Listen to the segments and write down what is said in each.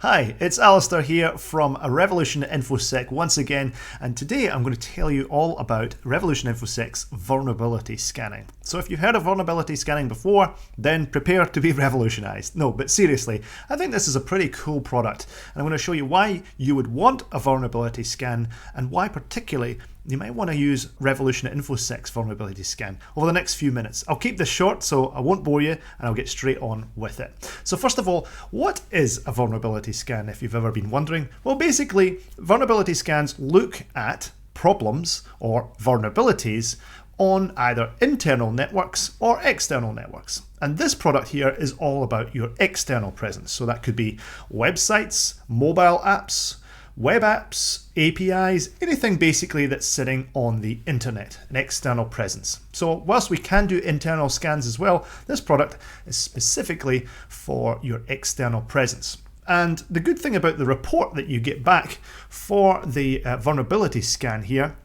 Hi, it's Alistair here from Revolution InfoSec once again, and today I'm going to tell you all about Revolution InfoSec's vulnerability scanning. So if you've heard of vulnerability scanning before, then prepare to be revolutionized. No, but seriously, I think this is a pretty cool product, and I'm going to show you why you would want a vulnerability scan and why particularly you might want to use Revolution InfoSec's vulnerability scan over the next few minutes. I'll keep this short so I won't bore you and I'll get straight on with it. So first of all, what is a vulnerability scan if you've ever been wondering? Well, basically, vulnerability scans look at problems or vulnerabilities on either internal networks or external networks. And this product here is all about your external presence. So that could be websites, mobile apps, web apps, APIs, anything basically that's sitting on the internet, an external presence. So whilst we can do internal scans as well, this product is specifically for your external presence. And the good thing about the report that you get back for the vulnerability scan here,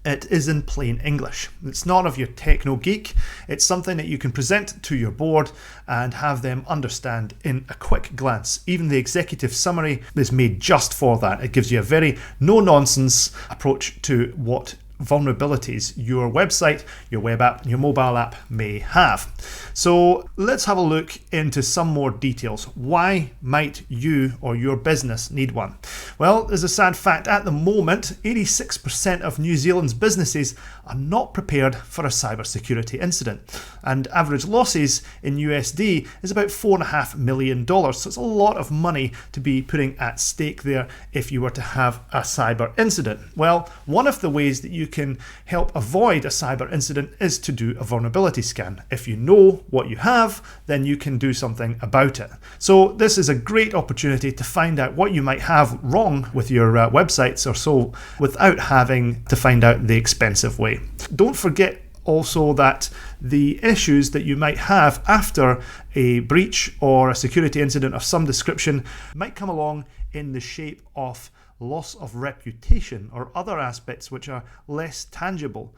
it is in plain English. It's none of your techno geek. It's something that you can present to your board and have them understand in a quick glance. Even the executive summary is made just for that. It gives you a very no-nonsense approach to what vulnerabilities your website, your web app, and your mobile app may have. So let's have a look into some more details. Why might you or your business need one? Well, there's a sad fact at the moment, 86% of New Zealand's businesses are not prepared for a cybersecurity incident. And average losses in USD is about $4.5 million. So it's a lot of money to be putting at stake there if you were to have a cyber incident. Well, one of the ways that you can help avoid a cyber incident is to do a vulnerability scan. If you know what you have, then you can do something about it. So this is a great opportunity to find out what you might have wrong with your websites or so without having to find out the expensive way. Don't forget also that the issues that you might have after a breach or a security incident of some description might come along in the shape of loss of reputation or other aspects which are less tangible.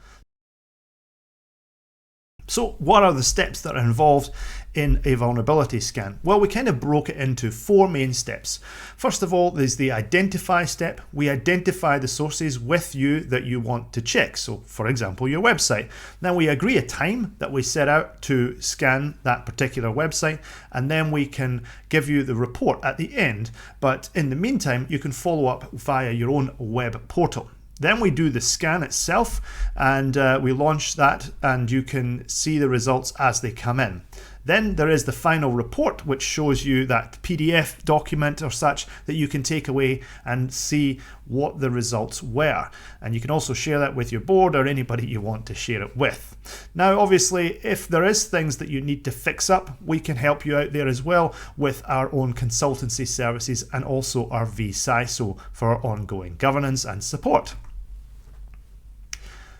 So what are the steps that are involved in a vulnerability scan? Well, we kind of broke it into four main steps. First of all, there's the identify step. We identify the sources with you that you want to check. So for example, your website. Then we agree a time that we set out to scan that particular website, and then we can give you the report at the end. But in the meantime, you can follow up via your own web portal. Then we do the scan itself and we launch that, and you can see the results as they come in. Then there is the final report, which shows you that PDF document or such that you can take away and see what the results were. And you can also share that with your board or anybody you want to share it with. Now, obviously, if there is things that you need to fix up, we can help you out there as well with our own consultancy services and also our vCISO for ongoing governance and support.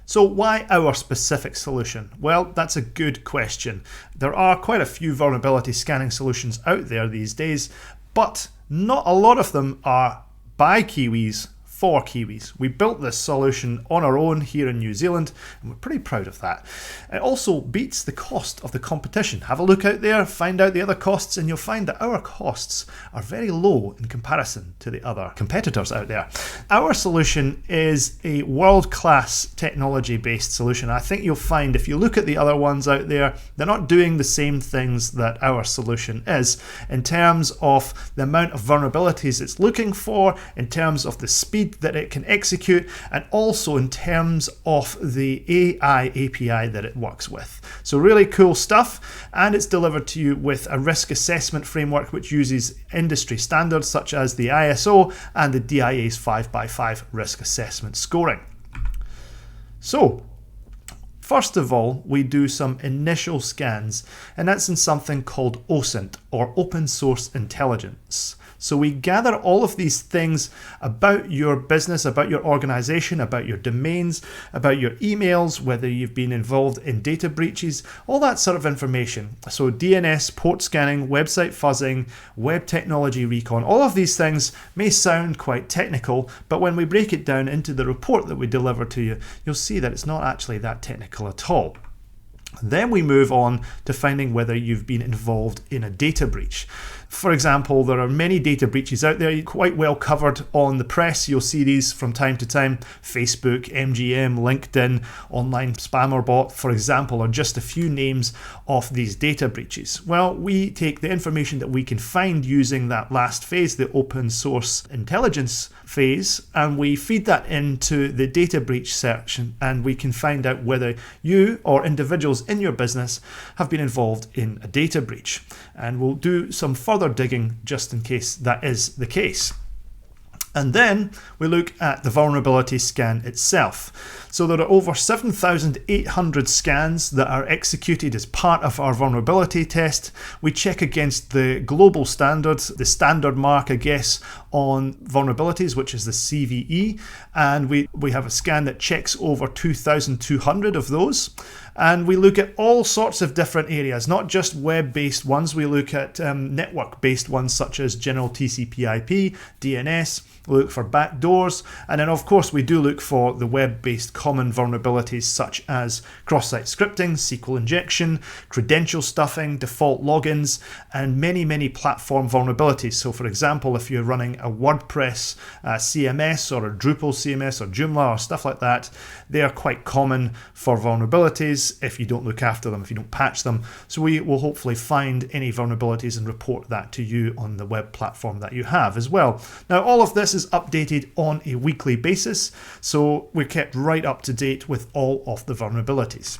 So why our specific solution? Well, that's a good question. There are quite a few vulnerability scanning solutions out there these days, but not a lot of them are by Kiwis for Kiwis. We built this solution on our own here in New Zealand, and we're pretty proud of that. It also beats the cost of the competition. Have a look out there, find out the other costs, and you'll find that our costs are very low in comparison to the other competitors out there. Our solution is a world-class technology-based solution. I think you'll find if you look at the other ones out there, they're not doing the same things that our solution is in terms of the amount of vulnerabilities it's looking for, in terms of the speed that it can execute, and also in terms of the AI API that it works with. So really cool stuff, and it's delivered to you with a risk assessment framework which uses industry standards such as the ISO and the DIA's 5x5 risk assessment scoring. So first of all, we do some initial scans, and that's in something called OSINT, or Open Source Intelligence. So we gather all of these things about your business, about your organization, about your domains, about your emails, whether you've been involved in data breaches, all that sort of information. So DNS, port scanning, website fuzzing, web technology recon, all of these things may sound quite technical, but when we break it down into the report that we deliver to you, you'll see that it's not actually that technical at all. Then we move on to finding whether you've been involved in a data breach. For example, there are many data breaches out there, quite well covered on the press. You'll see these from time to time. Facebook, MGM, LinkedIn, online spammer bot, for example, are just a few names of these data breaches. Well, we take the information that we can find using that last phase, the open source intelligence phase, and we feed that into the data breach section, and we can find out whether you or individuals in your business have been involved in a data breach. And we'll do some further digging just in case that is the case. And then we look at the vulnerability scan itself. So there are over 7,800 scans that are executed as part of our vulnerability test. We check against the global standards, the standard mark, I guess, on vulnerabilities, which is the CVE. And we have a scan that checks over 2,200 of those. And we look at all sorts of different areas, not just web-based ones. We look at network-based ones such as general TCP/IP, DNS. We look for backdoors, and then of course we do look for the web-based common vulnerabilities such as cross-site scripting, SQL injection, credential stuffing, default logins, and many platform vulnerabilities. So for example, if you're running a WordPress CMS or a Drupal CMS or Joomla or stuff like that, they are quite common for vulnerabilities if you don't look after them, if you don't patch them. So we will hopefully find any vulnerabilities and report that to you on the web platform that you have as well. Now, all of this is updated on a weekly basis, so we're kept right up to date with all of the vulnerabilities.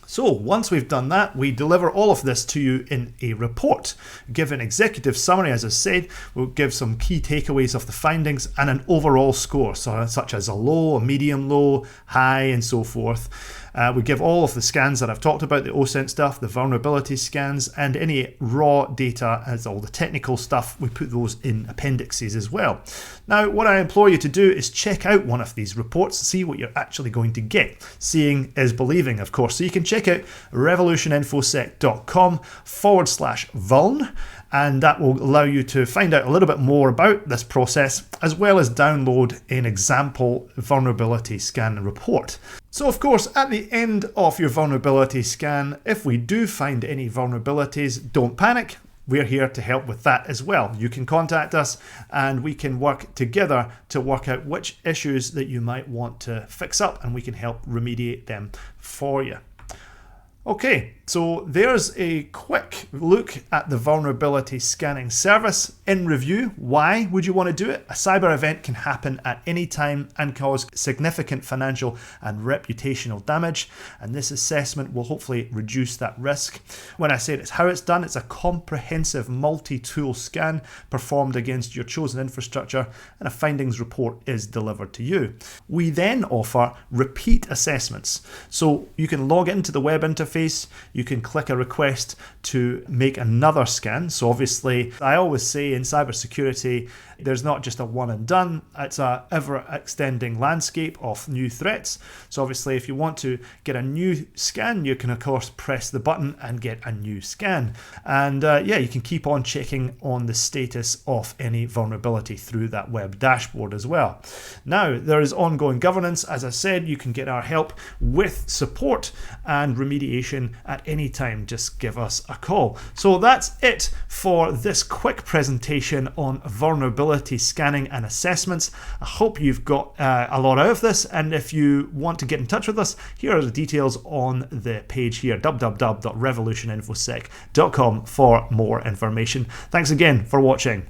So once we've done that, we deliver all of this to you in a report. Give an executive summary, as I said. We'll give some key takeaways of the findings and an overall score, such as a low, a medium low, high, and so forth. We give all of the scans that I've talked about, the OSINT stuff, the vulnerability scans, and any raw data as all the technical stuff, we put those in appendixes as well. Now, what I implore you to do is check out one of these reports, see what you're actually going to get. Seeing is believing, of course. So you can check out revolutioninfosec.com/vuln, and that will allow you to find out a little bit more about this process, as well as download an example vulnerability scan report. So of course, at the end of your vulnerability scan, if we do find any vulnerabilities, don't panic. We're here to help with that as well. You can contact us and we can work together to work out which issues that you might want to fix up, and we can help remediate them for you. Okay, so there's a quick look at the vulnerability scanning service in review. Why would you want to do it? A cyber event can happen at any time and cause significant financial and reputational damage, and this assessment will hopefully reduce that risk. When I say it's how it's done, it's a comprehensive multi-tool scan performed against your chosen infrastructure, and a findings report is delivered to you. We then offer repeat assessments. So you can log into the web interface, you can click a request to make another scan. So obviously, I always say in cybersecurity, there's not just a one and done, it's a ever extending landscape of new threats. So obviously, if you want to get a new scan, you can of course press the button and get a new scan. And you can keep on checking on the status of any vulnerability through that web dashboard as well. Now, there is ongoing governance. As I said, you can get our help with support and remediation at any time. Just give us a call. So that's it for this quick presentation on vulnerability scanning and assessments. I hope you've got a lot out of this, and if you want to get in touch with us, here are the details on the page here, www.revolutioninfosec.com, for more information. Thanks again for watching.